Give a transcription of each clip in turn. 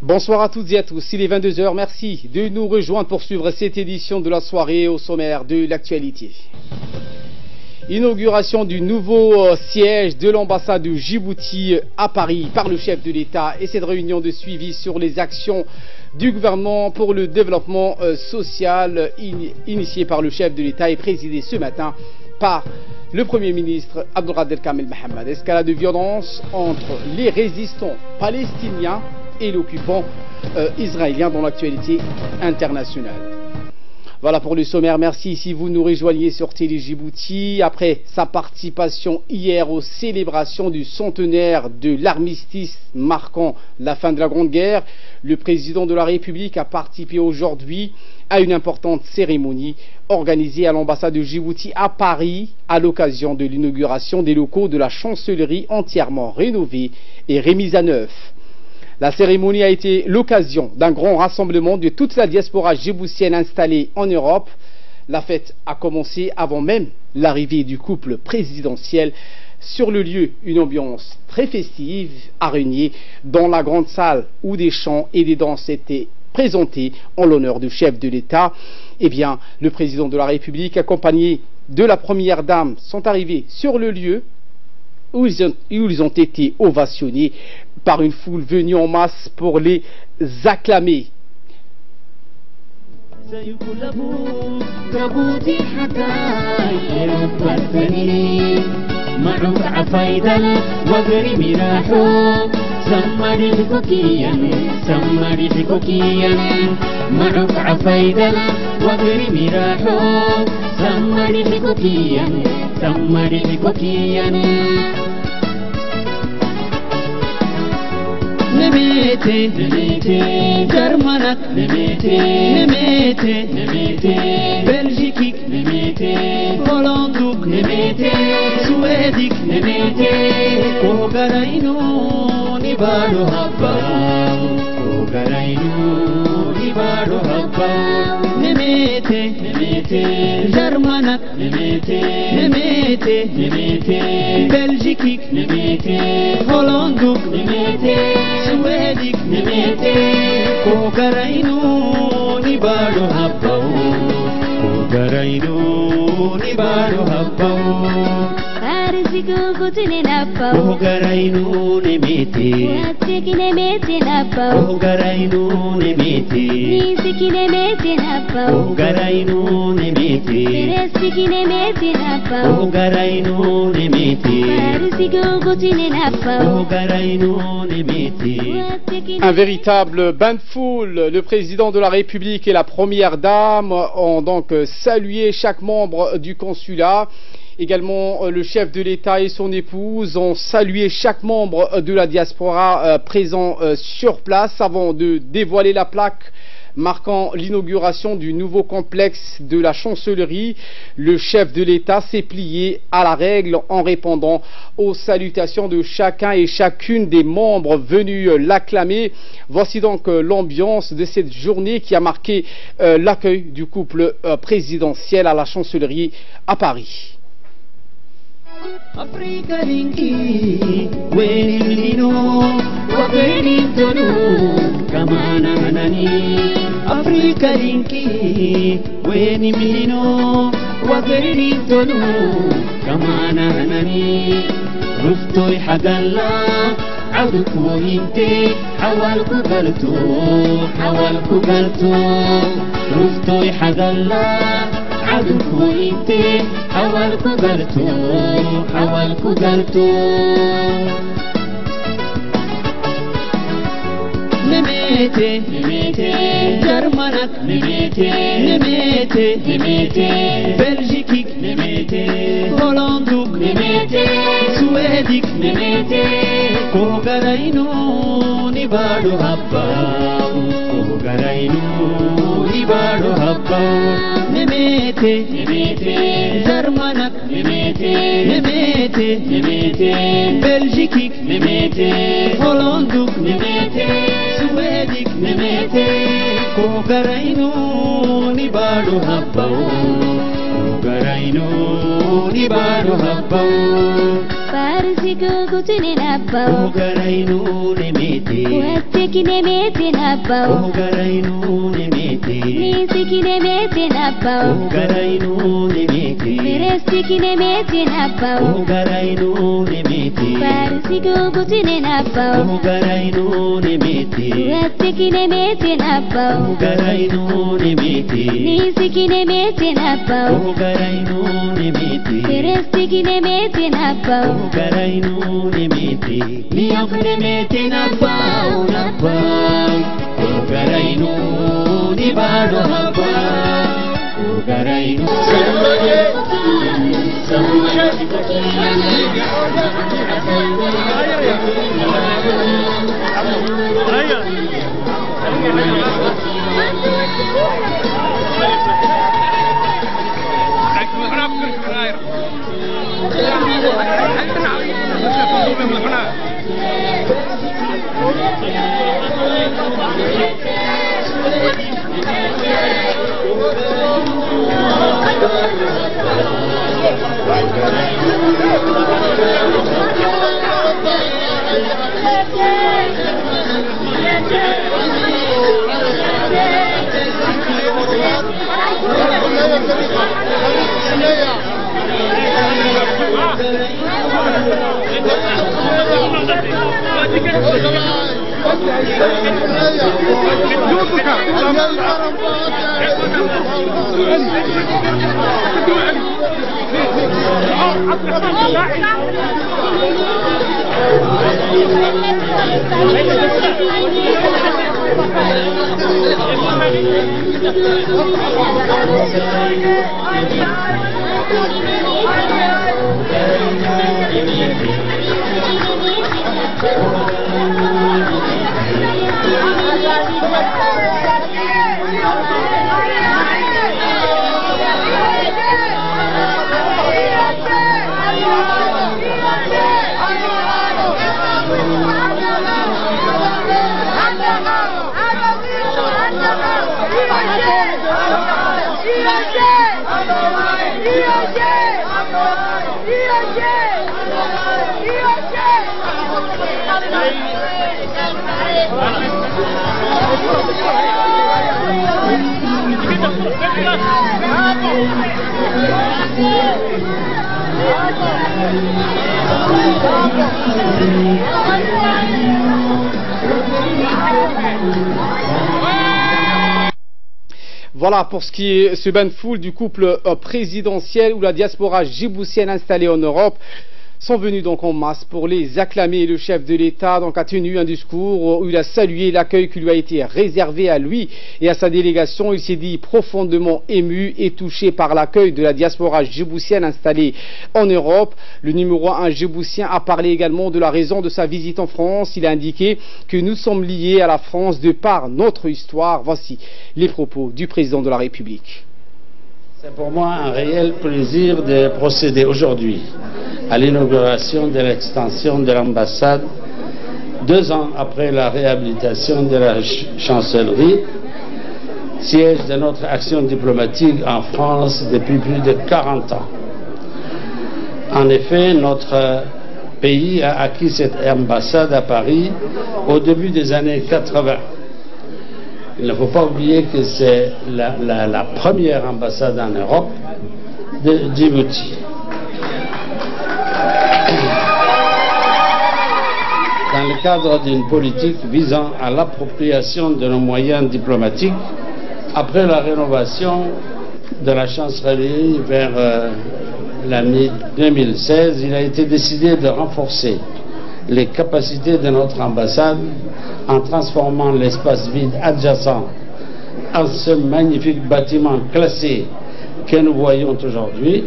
Bonsoir à toutes et à tous, il est 22 h, merci de nous rejoindre pour suivre cette édition de la soirée au sommaire de l'actualité. Inauguration du nouveau siège de l'ambassade de Djibouti à Paris par le chef de l'État et cette réunion de suivi sur les actions du gouvernement pour le développement social initiée par le chef de l'État et présidée ce matin par le Premier ministre Abdelkader Kamel Mohamed. Escalade de violence entre les résistants palestiniens et l'occupant israélien dans l'actualité internationale. Voilà pour le sommaire, merci si vous nous rejoignez sur Télé Djibouti. Après sa participation hier aux célébrations du centenaire de l'armistice marquant la fin de la Grande Guerre, le président de la République a participé aujourd'hui à une importante cérémonie organisée à l'ambassade de Djibouti à Paris à l'occasion de l'inauguration des locaux de la chancellerie entièrement rénovés et remis à neuf. La cérémonie a été l'occasion d'un grand rassemblement de toute la diaspora djiboutienne installée en Europe. La fête a commencé avant même l'arrivée du couple présidentiel. Sur le lieu, une ambiance très festive a régné dans la grande salle où des chants et des danses étaient présentés en l'honneur du chef de l'État. Eh bien, le président de la République, accompagné de la première dame, sont arrivés sur le lieu où ils ont été ovationnés par une foule venue en masse pour les acclamer. Nemete, nemete, Germanak, nemete, nemete, nemete, Belgique, nemete, Hollanduk, nemete, Suédik, nemete, Ogarainu, Nibalo Habba, Ogarainu, Nibalo Habba, nemete, nemete, Germanak, nemete, nemete, nemete, Belgique, nemete, Hollanduk, nemete, Suédik, nemete, Ogarainu, Nibalo Habba, Ogarainu, Nibalo Habba, Farziku Gutine Napa, Ogarainu, nemete, Watsiki nemete Napa, Ogarainu, nemete, Nisiki nemete Napa, Ogarainu, nemete, Resiki nemete Napa, Ogarainu, nemete, Farziku Gutine Napa, Ogarainu, nemete. Un véritable bain de foule. Le président de la République et la première dame ont donc salué chaque membre du consulat. Également, le chef de l'État et son épouse ont salué chaque membre de la diaspora présent sur place avant de dévoiler la plaque marquant l'inauguration du nouveau complexe de la chancellerie. Le chef de l'État s'est plié à la règle en répondant aux salutations de chacun et chacune des membres venus l'acclamer. Voici donc l'ambiance de cette journée qui a marqué l'accueil du couple présidentiel à la chancellerie à Paris. Africa linki wenilino wabenintonu kamana hanani Africa linki wenilino wabenintonu kamana hanani ruftoi hadalla عدك وانتي حوالك قلتو رفتوي حدلا عدك وانتي حوالك قلتو نميتي نميتي جرمانك نميتي نميتي نميتي بلجيكيك نميتي هولندوك نميتي سويديك نميتي كوغاراينو نبالو هباو كوغاراينو نبالو هباو نميتي نميتي جرمانك نميتي نميتي نميتي بلجيكيك نميتي هولندوك نميتي سويديك نميتي كوغاراينو نبالو هباو كوغاراينو نبالو هباو Farsiku kutune nabba Ugarainu nemete Uhatteki nemete nabba Ugarainu nemete Nisiki nemete nabba Ugarainu nemete Verestiki nemete nabba Ugarainu nemete Farsiku kutune nabba Ugarainu nemete Uhatteki nemete nabba Ugarainu nemete Nisiki nemete nabba Ugarainu nemete Verestiki nemete nabba Ugarainu nemete Niyok nemete nabba Unabba Ugarainu nibado habba Ugarainu Voilà pour ce qui est ce bain de foule du couple présidentiel ou la diaspora djiboutienne installée en Europe sont venus donc en masse pour les acclamer. Le chef de l'État donc a tenu un discours où il a salué l'accueil qui lui a été réservé à lui et à sa délégation. Il s'est dit profondément ému et touché par l'accueil de la diaspora djiboutienne installée en Europe. Le numéro 1 djiboutien a parlé également de la raison de sa visite en France. Il a indiqué que nous sommes liés à la France de par notre histoire. Voici les propos du président de la République. C'est pour moi un réel plaisir de procéder aujourd'hui à l'inauguration de l'extension de l'ambassade 2 ans après la réhabilitation de la chancellerie, siège de notre action diplomatique en France depuis plus de 40 ans. En effet, notre pays a acquis cette ambassade à Paris au début des années 80. Il ne faut pas oublier que c'est la première ambassade en Europe de Djibouti. Dans le cadre d'une politique visant à l'appropriation de nos moyens diplomatiques, après la rénovation de la chancellerie vers l'année 2016, il a été décidé de renforcer les capacités de notre ambassade en transformant l'espace vide adjacent à ce magnifique bâtiment classé que nous voyons aujourd'hui.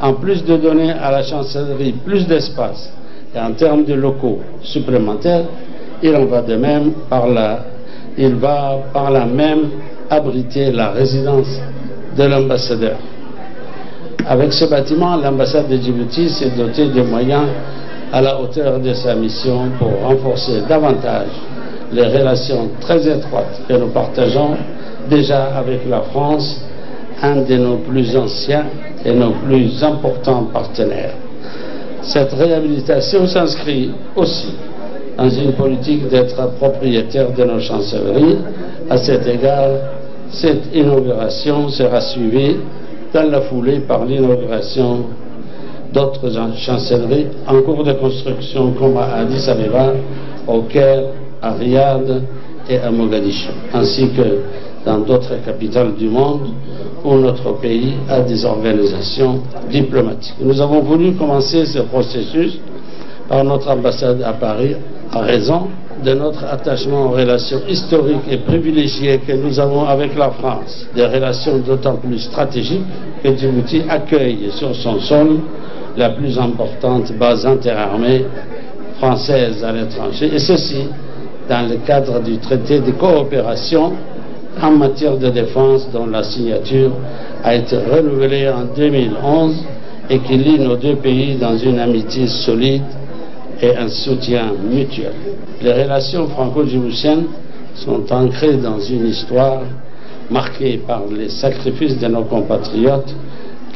En plus de donner à la chancellerie plus d'espace et en termes de locaux supplémentaires, il en va de même il va par là même abriter la résidence de l'ambassadeur. Avec ce bâtiment, l'ambassade de Djibouti s'est dotée de moyens à la hauteur de sa mission pour renforcer davantage les relations très étroites que nous partageons déjà avec la France, un de nos plus anciens et nos plus importants partenaires. Cette réhabilitation s'inscrit aussi dans une politique d'être propriétaire de nos chancelleries. À cet égard, cette inauguration sera suivie dans la foulée par l'inauguration d'autres chancelleries en cours de construction comme à Addis Abeba, au Caire, à Riyad et à Mogadiscio, ainsi que dans d'autres capitales du monde où notre pays a des organisations diplomatiques. Nous avons voulu commencer ce processus par notre ambassade à Paris, à raison de notre attachement aux relations historiques et privilégiées que nous avons avec la France, des relations d'autant plus stratégiques que Djibouti accueille sur son sol la plus importante base interarmée française à l'étranger, et ceci dans le cadre du traité de coopération en matière de défense dont la signature a été renouvelée en 2011 et qui lie nos deux pays dans une amitié solide et un soutien mutuel. Les relations franco-djiboutiennes sont ancrées dans une histoire marquée par les sacrifices de nos compatriotes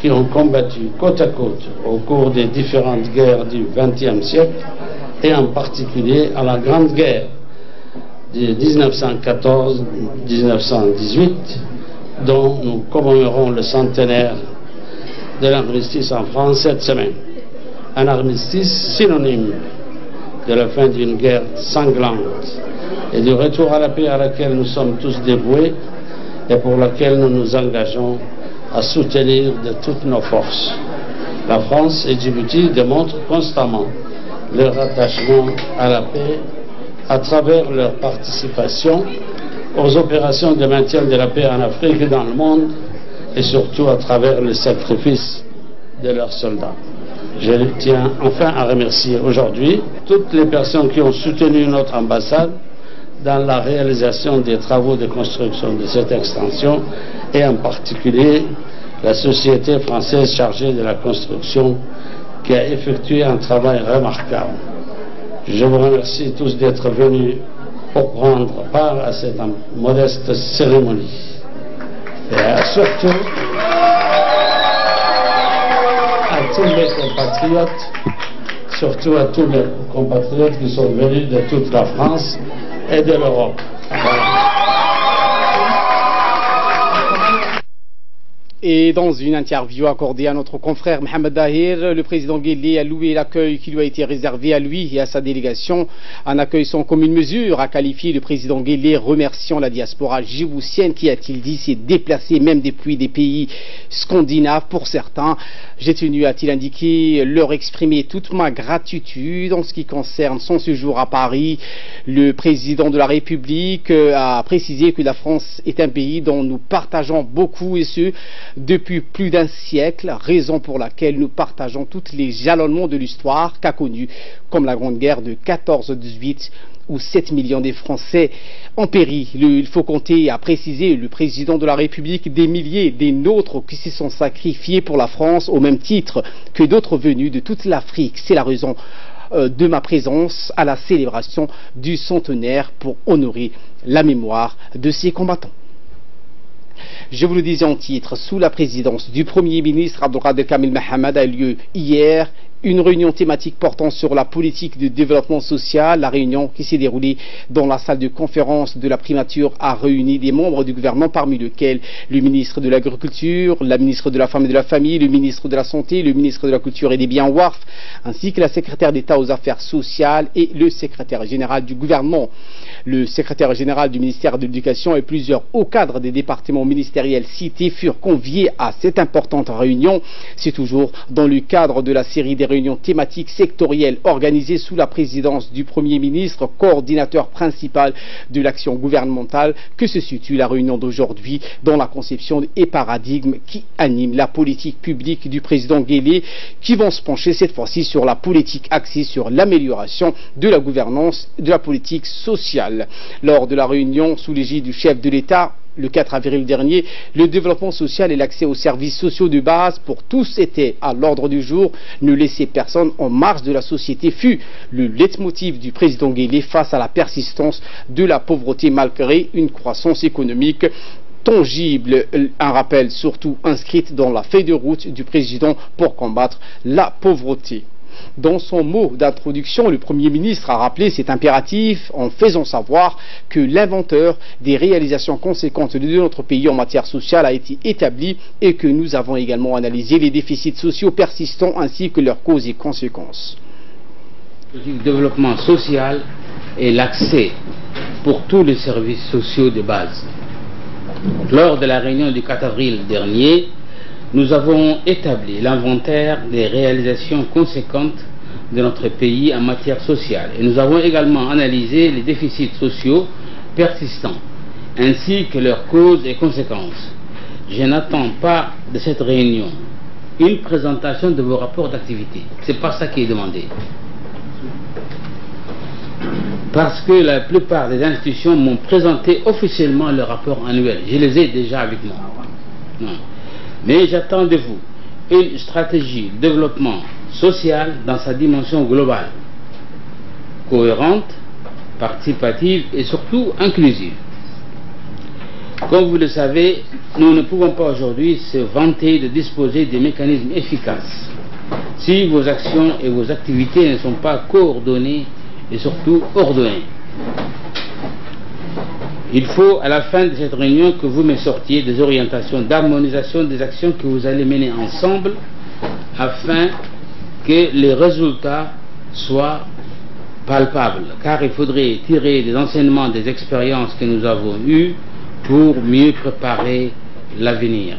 qui ont combattu côte à côte au cours des différentes guerres du XXe siècle et en particulier à la Grande Guerre de 1914-1918 dont nous commémorons le centenaire de l'armistice en France cette semaine. Un armistice synonyme de la fin d'une guerre sanglante et du retour à la paix à laquelle nous sommes tous dévoués et pour laquelle nous nous engageons à soutenir de toutes nos forces. La France et Djibouti démontrent constamment leur attachement à la paix à travers leur participation aux opérations de maintien de la paix en Afrique et dans le monde et surtout à travers le sacrifice de leurs soldats. Je tiens enfin à remercier aujourd'hui toutes les personnes qui ont soutenu notre ambassade dans la réalisation des travaux de construction de cette extension et en particulier la société française chargée de la construction qui a effectué un travail remarquable. Je vous remercie tous d'être venus pour prendre part à cette modeste cérémonie. Et surtout à tous les compatriotes, qui sont venus de toute la France et de l'Europe. Et dans une interview accordée à notre confrère Mohamed Dahir, le président Guelleh a loué l'accueil qui lui a été réservé à lui et à sa délégation. Un accueil sans commune mesure, a qualifié le président Guelleh, remerciant la diaspora djiboutienne qui, a-t-il dit, s'est déplacée même depuis des pays scandinaves pour certains. J'ai tenu, a-t-il indiqué, leur exprimer toute ma gratitude en ce qui concerne son séjour à Paris. Le président de la République a précisé que la France est un pays dont nous partageons beaucoup et ce, depuis plus d'un siècle, raison pour laquelle nous partageons tous les jalonnements de l'histoire qu'a connue, comme la Grande Guerre de 14-18 où 7 millions de Français ont péri. Il faut compter, a précisé le président de la République, des milliers des nôtres qui se sont sacrifiés pour la France au même titre que d'autres venus de toute l'Afrique. C'est la raison de ma présence à la célébration du centenaire pour honorer la mémoire de ces combattants. Je vous le disais en titre, sous la présidence du Premier ministre Abdelkader Kamil Mohamed a eu lieu hier une réunion thématique portant sur la politique de développement social. La réunion qui s'est déroulée dans la salle de conférence de la primature a réuni des membres du gouvernement, parmi lesquels le ministre de l'Agriculture, la ministre de la Femme et de la Famille, le ministre de la Santé, le ministre de la Culture et des Biens WAF, ainsi que la secrétaire d'État aux Affaires sociales et le secrétaire général du gouvernement. Le secrétaire général du ministère de l'Éducation et plusieurs hauts cadres des départements ministériels cités furent conviés à cette importante réunion. C'est toujours dans le cadre de la série des réunions thématiques sectorielles organisées sous la présidence du Premier ministre, coordinateur principal de l'action gouvernementale, que se situe la réunion d'aujourd'hui dans la conception et paradigme qui anime la politique publique du président Guelleh, qui vont se pencher cette fois-ci sur la politique axée sur l'amélioration de la gouvernance de la politique sociale. Lors de la réunion sous l'égide du chef de l'État, le 4 avril dernier, le développement social et l'accès aux services sociaux de base pour tous était à l'ordre du jour. Ne laisser personne en marge de la société fut le leitmotiv du président Guelleh face à la persistance de la pauvreté malgré une croissance économique tangible. Un rappel surtout inscrit dans la feuille de route du président pour combattre la pauvreté. Dans son mot d'introduction, le Premier ministre a rappelé cet impératif en faisant savoir que l'inventeur des réalisations conséquentes de notre pays en matière sociale a été établi et que nous avons également analysé les déficits sociaux persistants ainsi que leurs causes et conséquences. Le développement social et l'accès pour tous les services sociaux de base. Lors de la réunion du 4 avril dernier, nous avons établi l'inventaire des réalisations conséquentes de notre pays en matière sociale et nous avons également analysé les déficits sociaux persistants ainsi que leurs causes et conséquences. Je n'attends pas de cette réunion une présentation de vos rapports d'activité. Ce n'est pas ça qui est demandé. Parce que la plupart des institutions m'ont présenté officiellement le rapport annuel. Je les ai déjà avec moi. Non. Mais j'attends de vous une stratégie de développement social dans sa dimension globale, cohérente, participative et surtout inclusive. Comme vous le savez, nous ne pouvons pas aujourd'hui se vanter de disposer de mécanismes efficaces si vos actions et vos activités ne sont pas coordonnées et surtout ordonnées. Il faut à la fin de cette réunion que vous me sortiez des orientations d'harmonisation des actions que vous allez mener ensemble afin que les résultats soient palpables, car il faudrait tirer des enseignements des expériences que nous avons eues pour mieux préparer l'avenir.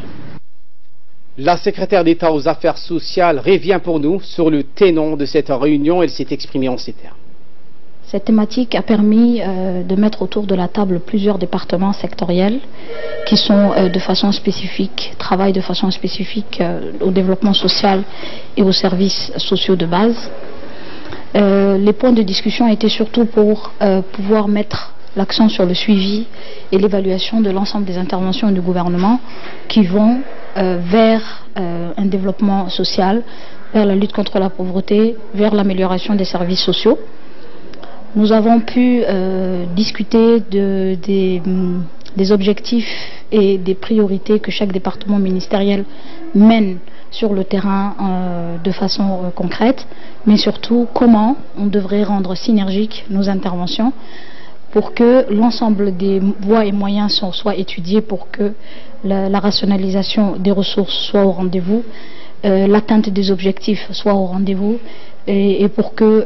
La secrétaire d'État aux Affaires sociales revient pour nous sur le tenor de cette réunion. Elle s'est exprimée en ces termes. Cette thématique a permis de mettre autour de la table plusieurs départements sectoriels qui sont de façon spécifique, travaillent de façon spécifique au développement social et aux services sociaux de base. Les points de discussion étaient surtout pour pouvoir mettre l'accent sur le suivi et l'évaluation de l'ensemble des interventions du gouvernement qui vont vers un développement social, vers la lutte contre la pauvreté, vers l'amélioration des services sociaux. Nous avons pu discuter des objectifs et des priorités que chaque département ministériel mène sur le terrain de façon concrète, mais surtout comment on devrait rendre synergiques nos interventions pour que l'ensemble des voies et moyens soient étudiés pour que la rationalisation des ressources soit au rendez-vous, l'atteinte des objectifs soit au rendez-vous et pour que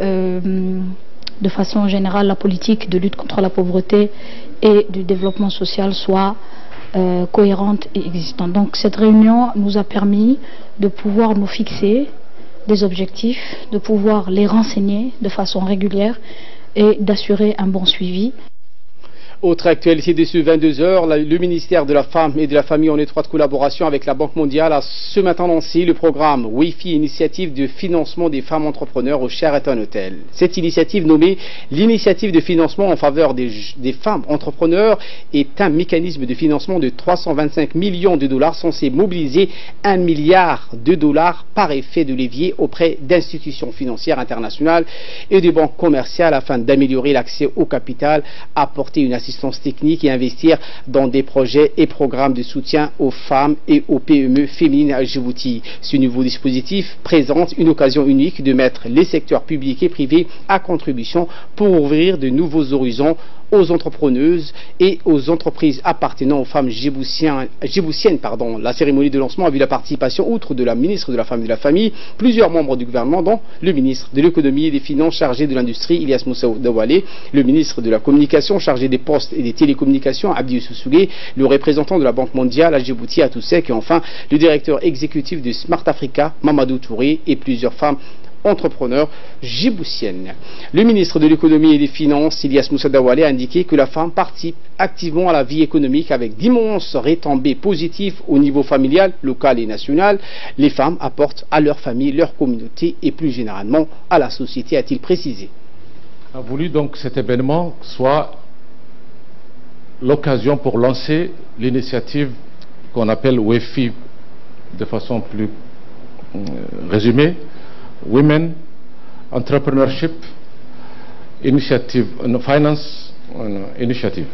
de façon générale, la politique de lutte contre la pauvreté et du développement social soit cohérente et existante. Donc cette réunion nous a permis de pouvoir nous fixer des objectifs, de pouvoir les renseigner de façon régulière et d'assurer un bon suivi. Autre actualité de ce 22h, le ministère de la Femme et de la Famille en étroite collaboration avec la Banque mondiale a ce matin lancé le programme Wi-Fi, initiative de financement des femmes entrepreneurs au Sheraton Hotel. Cette initiative nommée l'initiative de financement en faveur des femmes entrepreneurs est un mécanisme de financement de 325 millions de dollars censé mobiliser 1 milliard de dollars par effet de levier auprès d'institutions financières internationales et de banques commerciales afin d'améliorer l'accès au capital, apporter une assistance technique et investir dans des projets et programmes de soutien aux femmes et aux PME féminines à Djibouti. Ce nouveau dispositif présente une occasion unique de mettre les secteurs publics et privés à contribution pour ouvrir de nouveaux horizons aux entrepreneuses et aux entreprises appartenant aux femmes djiboutiennes. La cérémonie de lancement a vu la participation, outre de la ministre de la Femme et de la Famille, plusieurs membres du gouvernement, dont le ministre de l'Économie et des Finances chargé de l'Industrie, Ilyas Moussa Dawale, le ministre de la Communication chargé des Postes et des Télécommunications, Abdi Soussougué, le représentant de la Banque mondiale à Djibouti, Atoussek, et enfin le directeur exécutif de Smart Africa, Mamadou Touré, et plusieurs femmes entrepreneurs djiboutiennes. Le ministre de l'Économie et des Finances, Ilyas Moussa Dawale, a indiqué que la femme participe activement à la vie économique avec d'immenses retombées positives au niveau familial, local et national. Les femmes apportent à leur famille, leur communauté et plus généralement à la société, a-t-il précisé. On a voulu donc que cet événement soit l'occasion pour lancer l'initiative qu'on appelle WEFI de façon plus résumée, Women Entrepreneurship Initiative, Finance Initiative.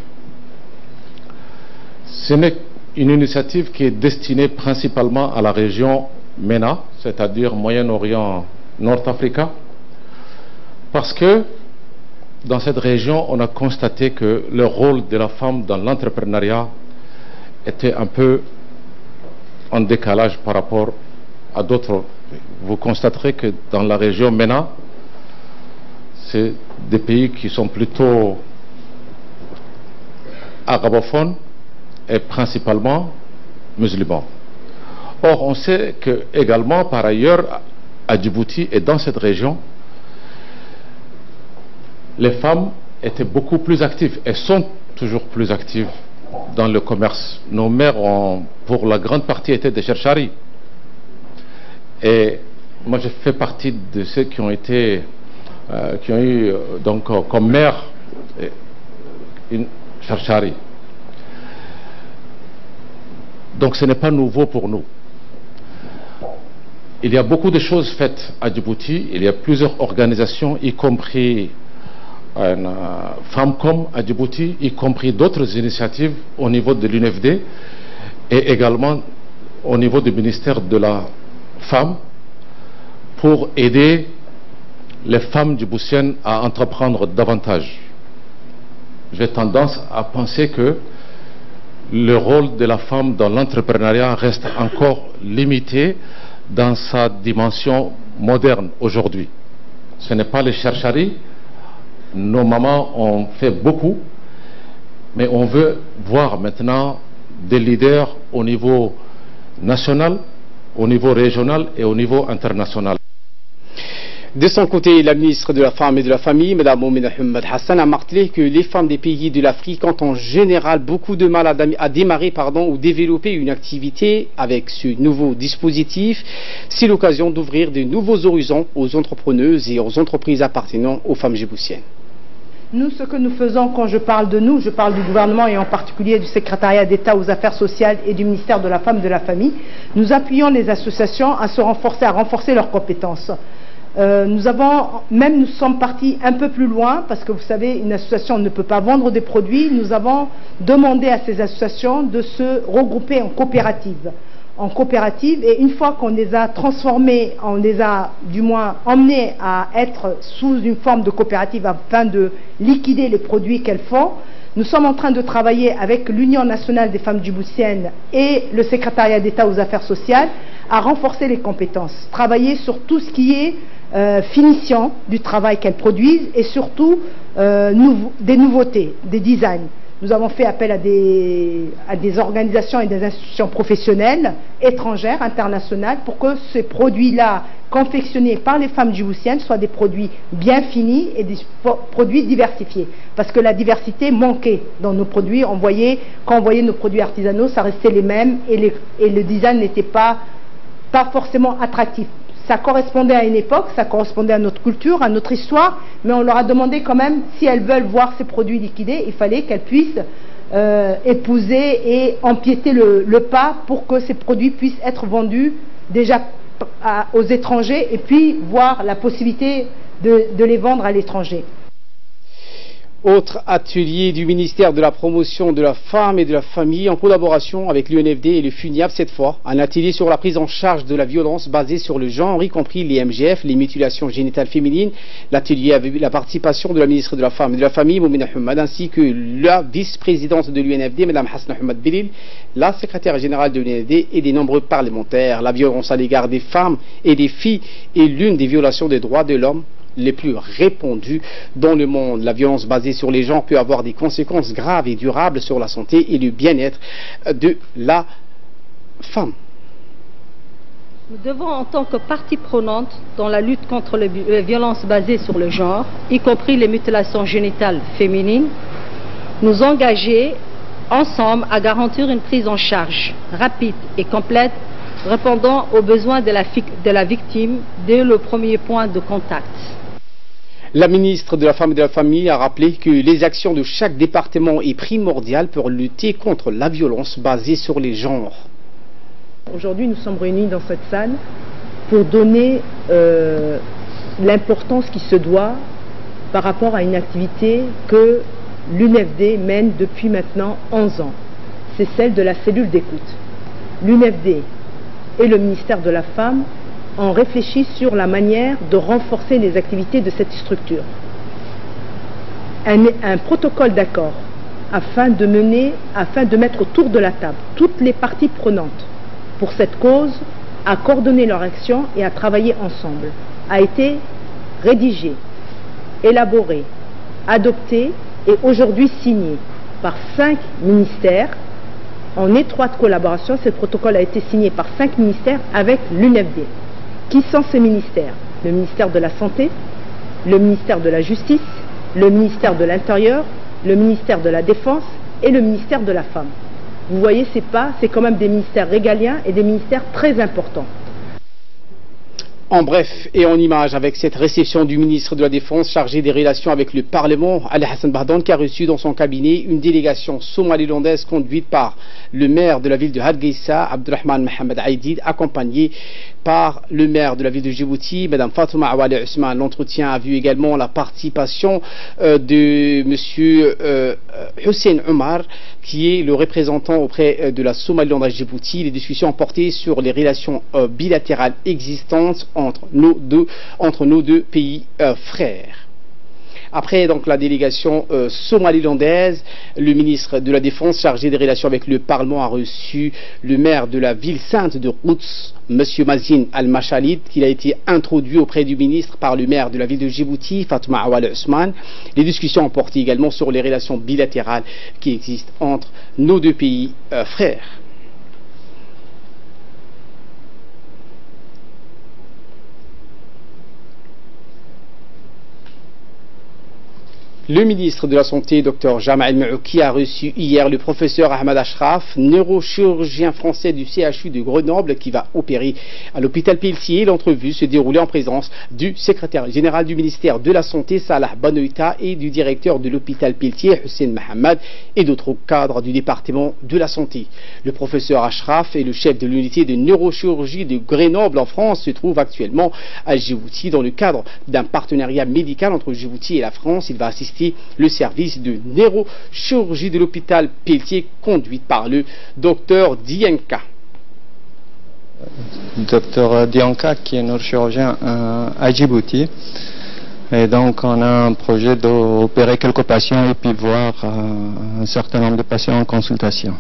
Ce n'est une initiative qui est destinée principalement à la région MENA, c'est-à-dire Moyen-Orient, North Africa, parce que dans cette région, on a constaté que le rôle de la femme dans l'entrepreneuriat était un peu en décalage par rapport à d'autres. Vous constaterez que dans la région MENA, c'est des pays qui sont plutôt arabophones et principalement musulmans. Or, on sait que également, par ailleurs, à Djibouti et dans cette région, les femmes étaient beaucoup plus actives et sont toujours plus actives dans le commerce. Nos mères ont, pour la grande partie, été des chercharis. Et moi, je fais partie de ceux qui ont été, qui ont eu donc comme mère une cherchari. Donc, ce n'est pas nouveau pour nous. Il y a beaucoup de choses faites à Djibouti. Il y a plusieurs organisations, y compris Femcom à Djibouti, y compris d'autres initiatives au niveau de l'UNFD et également au niveau du ministère de la Femme pour aider les femmes djiboutiennes à entreprendre davantage. J'ai tendance à penser que le rôle de la femme dans l'entrepreneuriat reste encore limité dans sa dimension moderne aujourd'hui. Ce n'est pas les chercheries. Nos mamans ont fait beaucoup, mais on veut voir maintenant des leaders au niveau national, au niveau régional et au niveau international. De son côté, la ministre de la Femme et de la Famille, Mme Moumina Hamad Hassan, a martelé que les femmes des pays de l'Afrique ont en général beaucoup de mal à démarrer ou développer une activité avec ce nouveau dispositif. C'est l'occasion d'ouvrir de nouveaux horizons aux entrepreneuses et aux entreprises appartenant aux femmes djiboutiennes. Nous, ce que nous faisons, quand je parle de nous, je parle du gouvernement et en particulier du secrétariat d'État aux affaires sociales et du ministère de la Femme et de la Famille, nous appuyons les associations à renforcer leurs compétences. Nous sommes partis un peu plus loin parce que vous savez, une association ne peut pas vendre des produits. Nous avons demandé à ces associations de se regrouper en coopératives. Et une fois qu'on les a transformées, on les a du moins emmenées à être sous une forme de coopérative afin de liquider les produits qu'elles font, nous sommes en train de travailler avec l'Union nationale des femmes djiboutiennes et le secrétariat d'État aux affaires sociales à renforcer les compétences, travailler sur tout ce qui est finition du travail qu'elles produisent et surtout des nouveautés, des designs. Nous avons fait appel à des organisations et des institutions professionnelles étrangères, internationales, pour que ces produits-là, confectionnés par les femmes djiboutiennes, soient des produits bien finis et des produits diversifiés. Parce que la diversité manquait dans nos produits. Quand on voyait nos produits artisanaux, ça restait les mêmes et le design n'était pas forcément attractif. Ça correspondait à une époque, ça correspondait à notre culture, à notre histoire, mais on leur a demandé quand même, si elles veulent voir ces produits liquidés, il fallait qu'elles puissent épouser et empiéter le pas pour que ces produits puissent être vendus déjà aux étrangers et puis voir la possibilité de les vendre à l'étranger. Autre atelier du ministère de la Promotion de la Femme et de la Famille en collaboration avec l'UNFD et le FUNIAB cette fois. Un atelier sur la prise en charge de la violence basée sur le genre, y compris les MGF, les mutilations génitales féminines. L'atelier avait eu la participation de la ministre de la Femme et de la Famille, Moumina Hamad, ainsi que la vice-présidente de l'UNFD, Mme Hasna Hamad Belil, la secrétaire générale de l'UNFD et des nombreux parlementaires. La violence à l'égard des femmes et des filles est l'une des violations des droits de l'homme les plus répandues dans le monde. La violence basée sur les genres peut avoir des conséquences graves et durables sur la santé et le bien-être de la femme. Nous devons, en tant que partie prenante dans la lutte contre les violences basées sur le genre, y compris les mutilations génitales féminines, nous engager ensemble à garantir une prise en charge rapide et complète répondant aux besoins de la victime dès le premier point de contact. La ministre de la Femme et de la Famille a rappelé que les actions de chaque département est primordiale pour lutter contre la violence basée sur les genres. Aujourd'hui, nous sommes réunis dans cette salle pour donner l'importance qui se doit par rapport à une activité que l'UNFD mène depuis maintenant 11 ans. C'est celle de la cellule d'écoute. L'UNFD et le ministère de la Femme ont réfléchi sur la manière de renforcer les activités de cette structure. Un protocole d'accord afin de mettre autour de la table toutes les parties prenantes pour cette cause, à coordonner leur action et à travailler ensemble, a été rédigé, élaboré, adopté et aujourd'hui signé par 5 ministères en étroite collaboration. Ce protocole a été signé par 5 ministères avec l'UNFD. Qui sont ces ministères? Le ministère de la Santé, le ministère de la Justice, le ministère de l'Intérieur, le ministère de la Défense et le ministère de la Femme. Vous voyez, c'est quand même des ministères régaliens et des ministères très importants. En bref et en image, avec cette réception du ministre de la Défense chargé des relations avec le Parlement, Ali Hassan Bahdan, qui a reçu dans son cabinet une délégation somalilandaise conduite par le maire de la ville de Hargeisa, Abdurrahman Mohamed Aïdid, accompagné par le maire de la ville de Djibouti, Mme Fatouma Awali Ousmane. L'entretien a vu également la participation de M. Hussein Omar, qui est le représentant auprès de la Somalilande à Djibouti. Les discussions ont porté sur les relations bilatérales existantes entre nos deux pays frères. Après donc la délégation somalilandaise, le ministre de la Défense chargé des relations avec le Parlement a reçu le maire de la ville sainte de Quds, M. Mazin Al-Machalid, qui a été introduit auprès du ministre par le maire de la ville de Djibouti, Fatouma Awali Ousmane. Les discussions ont porté également sur les relations bilatérales qui existent entre nos deux pays frères. Le ministre de la Santé, Dr Jamal Maouki, a reçu hier le professeur Ahmed Ashraf, neurochirurgien français du CHU de Grenoble, qui va opérer à l'hôpital Pelletier. L'entrevue se déroulait en présence du secrétaire général du ministère de la Santé, Salah Banoïta, et du directeur de l'hôpital Pelletier, Hussein Mohamed, et d'autres cadres du département de la Santé. Le professeur Ashraf est le chef de l'unité de neurochirurgie de Grenoble en France, se trouve actuellement à Djibouti dans le cadre d'un partenariat médical entre Djibouti et la France. Il va assister le service de neurochirurgie de l'hôpital Pelletier conduit par le docteur Dianka. Docteur Dianka, qui est neurochirurgien à Djibouti. Et donc on a un projet d'opérer quelques patients et puis voir un certain nombre de patients en consultation.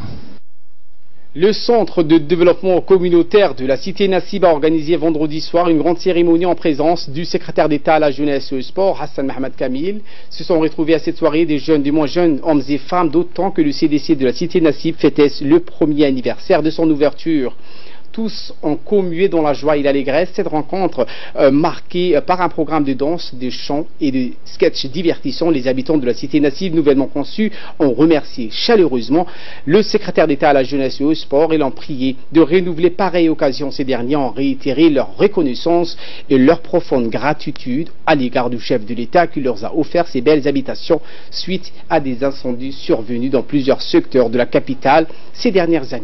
Le centre de développement communautaire de la cité Nassib a organisé vendredi soir une grande cérémonie en présence du secrétaire d'État à la jeunesse et au sport, Hassan Mohamed Kamil. Se sont retrouvés à cette soirée des moins jeunes hommes et femmes, d'autant que le CDC de la cité Nassib fêtait le premier anniversaire de son ouverture. Tous ont commué dans la joie et l'allégresse. Cette rencontre marquée par un programme de danse, de chants et de sketchs divertissants. Les habitants de la cité Nassib, nouvellement conçue, ont remercié chaleureusement le secrétaire d'État à la jeunesse et au sport et l'ont prié de renouveler pareille occasion. Ces derniers ont réitéré leur reconnaissance et leur profonde gratitude à l'égard du chef de l'État qui leur a offert ces belles habitations suite à des incendies survenus dans plusieurs secteurs de la capitale ces dernières années.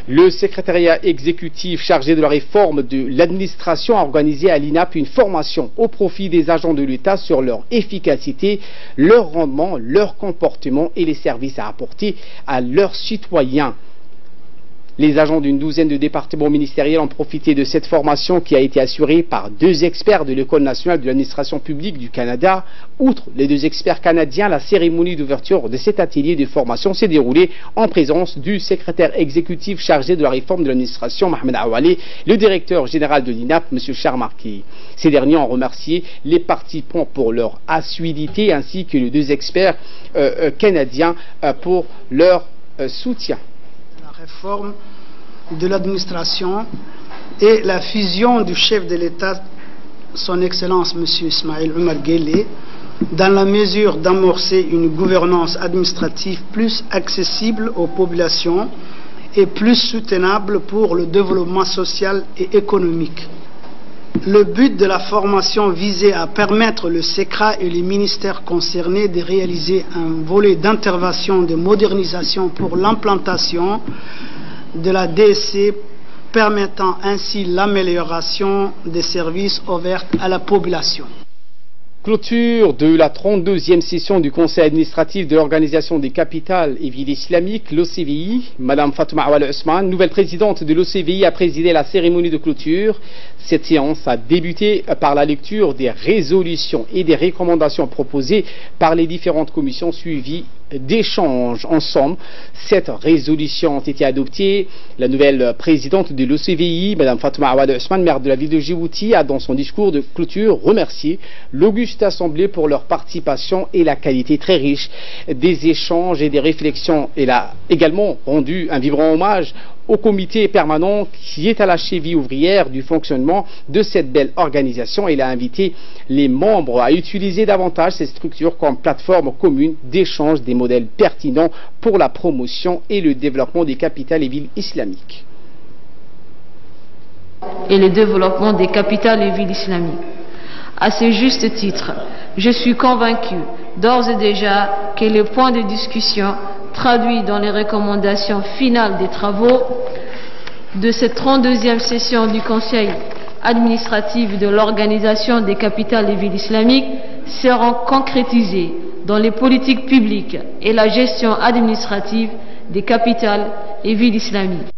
Le secrétariat exécutif chargé de la réforme de l'administration a organisé à l'INAP une formation au profit des agents de l'État sur leur efficacité, leur rendement, leur comportement et les services à apporter à leurs citoyens. Les agents d'une douzaine de départements ministériels ont profité de cette formation qui a été assurée par 2 experts de l'École nationale de l'administration publique du Canada. Outre les 2 experts canadiens, la cérémonie d'ouverture de cet atelier de formation s'est déroulée en présence du secrétaire exécutif chargé de la réforme de l'administration, Mohamed Awali, le directeur général de l'INAP, M. Charmarki. Ces derniers ont remercié les participants pour leur assiduité ainsi que les 2 experts canadiens pour leur soutien. Réforme de l'administration et la fusion du chef de l'État, son Excellence M. Ismaël Omar Guelleh, dans la mesure d'amorcer une gouvernance administrative plus accessible aux populations et plus soutenable pour le développement social et économique. Le but de la formation visait à permettre le SECRA et les ministères concernés de réaliser un volet d'intervention de modernisation pour l'implantation de la DSC, permettant ainsi l'amélioration des services offerts à la population. Clôture de la 32e session du Conseil administratif de l'Organisation des capitales et villes islamiques, l'OCVI. Madame Fatouma Awal Ousmane, nouvelle présidente de l'OCVI, a présidé la cérémonie de clôture. Cette séance a débuté par la lecture des résolutions et des recommandations proposées par les différentes commissions suivies d'échanges ensemble. 7 résolutions ont été adoptées. La nouvelle présidente de l'OCVI, Mme Fatouma Awad Ousmane, maire de la ville de Djibouti, a dans son discours de clôture remercié l'auguste assemblée pour leur participation et la qualité très riche des échanges et des réflexions. Elle a également rendu un vibrant hommage au comité permanent qui est à la cheville ouvrière du fonctionnement de cette belle organisation. Il a invité les membres à utiliser davantage ces structures comme plateforme commune d'échange des modèles pertinents pour la promotion et le développement des capitales et villes islamiques. Et le développement des capitales et villes islamiques. À ce juste titre, je suis convaincu d'ores et déjà que les points de discussion traduits dans les recommandations finales des travaux de cette 32e session du Conseil administratif de l'Organisation des capitales et villes islamiques seront concrétisés dans les politiques publiques et la gestion administrative des capitales et villes islamiques.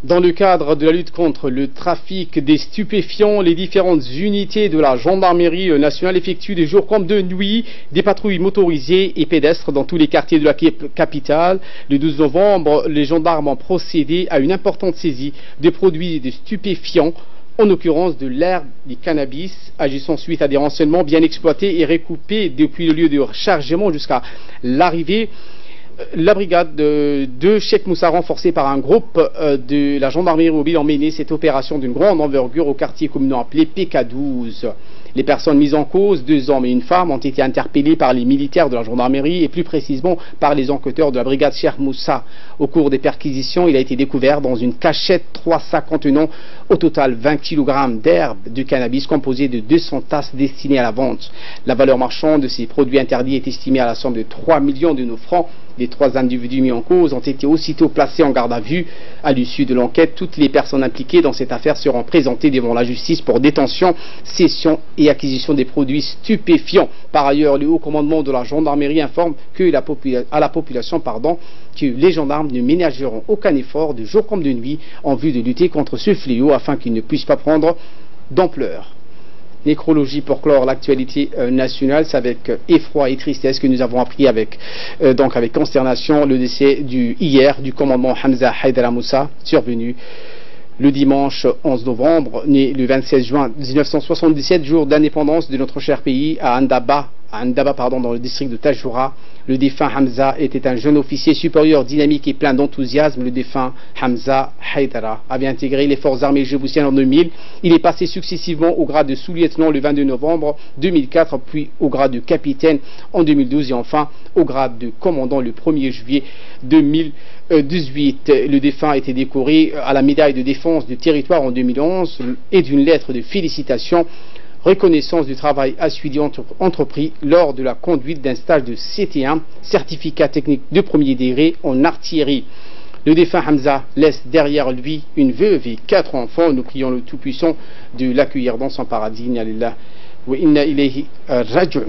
Dans le cadre de la lutte contre le trafic des stupéfiants, les différentes unités de la gendarmerie nationale effectuent de jour comme de nuit des patrouilles motorisées et pédestres dans tous les quartiers de la capitale. Le 12 novembre, les gendarmes ont procédé à une importante saisie de produits de stupéfiants, en l'occurrence de l'herbe du cannabis, agissant suite à des renseignements bien exploités et recoupés depuis le lieu de rechargement jusqu'à l'arrivée. La brigade de Cheikh Moussa, renforcée par un groupe de la gendarmerie mobile, a mené cette opération d'une grande envergure au quartier communal appelé PK12. Les personnes mises en cause, 2 hommes et une femme, ont été interpellées par les militaires de la gendarmerie et plus précisément par les enquêteurs de la brigade Cheikh Moussa. Au cours des perquisitions, il a été découvert dans une cachette 3 sacs contenant au total 20 kg d'herbe de cannabis composée de 200 tasses destinées à la vente. La valeur marchande de ces produits interdits est estimée à la somme de 3 millions de nos francs. Les 3 individus mis en cause ont été aussitôt placés en garde à vue. À l'issue de l'enquête, toutes les personnes impliquées dans cette affaire seront présentées devant la justice pour détention, cession et acquisition des produits stupéfiants. Par ailleurs, le haut commandement de la gendarmerie informe à la population que les gendarmes ne ménageront aucun effort de jour comme de nuit en vue de lutter contre ce fléau afin qu'il ne puisse pas prendre d'ampleur. Nécrologie pour clore l'actualité nationale, c'est avec effroi et tristesse que nous avons appris avec consternation le décès hier du commandant Hamza Haïdara Moussa, survenu le dimanche 11 novembre, né le 26 juin 1977, jour d'indépendance de notre cher pays, à Andaba, dans le district de Tajoura. Le défunt Hamza était un jeune officier supérieur dynamique et plein d'enthousiasme. Le défunt Hamza Haïdara avait intégré les forces armées djiboutiennes en 2000. Il est passé successivement au grade de sous-lieutenant le 22 novembre 2004, puis au grade de capitaine en 2012 et enfin au grade de commandant le 1er juillet 2018. Le défunt a été décoré à la médaille de défense du territoire en 2011 et d'une lettre de félicitations, reconnaissance du travail assidu entrepris lors de la conduite d'un stage de CT1, certificat technique de 1er degré en artillerie. Le défunt Hamza laisse derrière lui une veuve et 4 enfants. Nous prions le Tout-Puissant de l'accueillir dans son paradis. Inna lillahi wa inna ilayhi raji'un.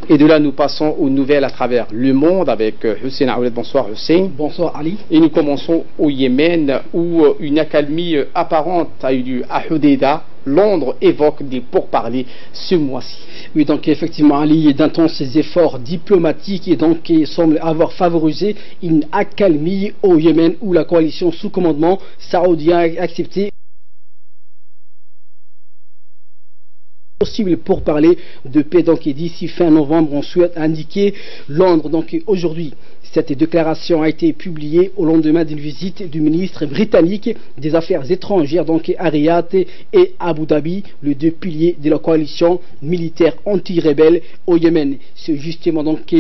Et de là, nous passons aux nouvelles à travers le monde avec Hussein Aoulet. Bonsoir Hussein. Bonsoir Ali. Et nous commençons au Yémen où une accalmie apparente a eu lieu à Hodeida. Londres évoque des pourparlers ce mois-ci. Oui, donc effectivement, Ali, d'intenses efforts diplomatiques et donc qui semblent avoir favorisé une accalmie au Yémen où la coalition sous commandement saoudien a accepté possible pour parler de paix. Donc d'ici fin novembre, on souhaite indiquer Londres. Donc aujourd'hui, cette déclaration a été publiée au lendemain d'une visite du ministre britannique des Affaires étrangères donc à Riyad et Abu Dhabi, les 2 piliers de la coalition militaire anti-rebelle au Yémen. C'est justement donc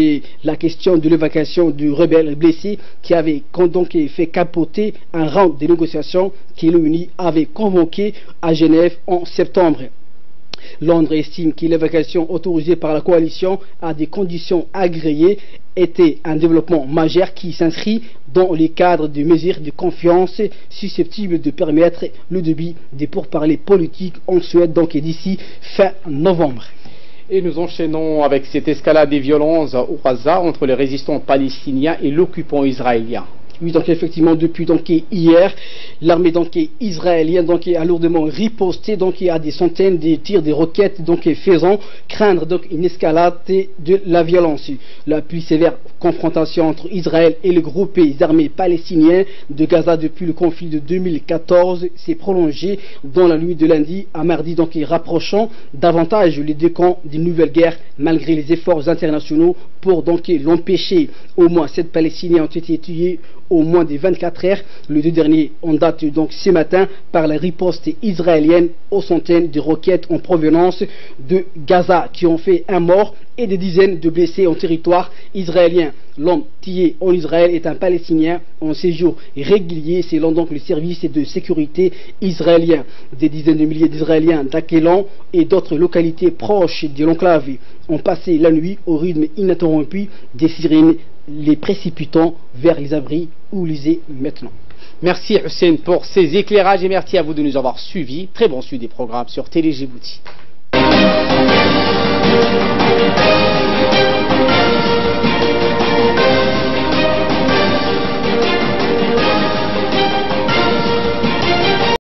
la question de l'évacuation du rebelle blessé qui avait donc fait capoter un round de négociations que l'ONU avait convoqué à Genève en septembre. Londres estime que l'évacuation autorisée par la coalition à des conditions agréées était un développement majeur qui s'inscrit dans les cadres de mesures de confiance susceptibles de permettre le début des pourparlers politiques en Suède donc d'ici fin novembre. Et nous enchaînons avec cette escalade des violences au Gaza entre les résistants palestiniens et l'occupant israélien. Oui, donc effectivement, depuis donc hier, l'armée donc israélienne donc a lourdement riposté donc à des centaines de tirs, des roquettes donc faisant craindre donc une escalade de la violence. La plus sévère confrontation entre Israël et le groupe armé palestinien de Gaza depuis le conflit de 2014 s'est prolongée dans la nuit de lundi à mardi, donc rapprochant davantage les deux camps d'une nouvelle guerre malgré les efforts internationaux pour donc l'empêcher. Au moins 7 Palestiniens ont été tués au moins des 24 heures. Les deux derniers en date donc ce matin par la riposte israélienne aux centaines de roquettes en provenance de Gaza qui ont fait un mort et des dizaines de blessés en territoire israélien. L'homme tué en Israël est un Palestinien en séjour régulier selon donc le service de sécurité israélien. Des dizaines de milliers d'Israéliens d'Akelan et d'autres localités proches de l'enclave ont passé la nuit au rythme ininterrompu des sirènes, les précipitant vers les abris où ils est maintenant. Merci Hussein pour ces éclairages et merci à vous de nous avoir suivis. Très bon suivi des programmes sur Télé Djibouti.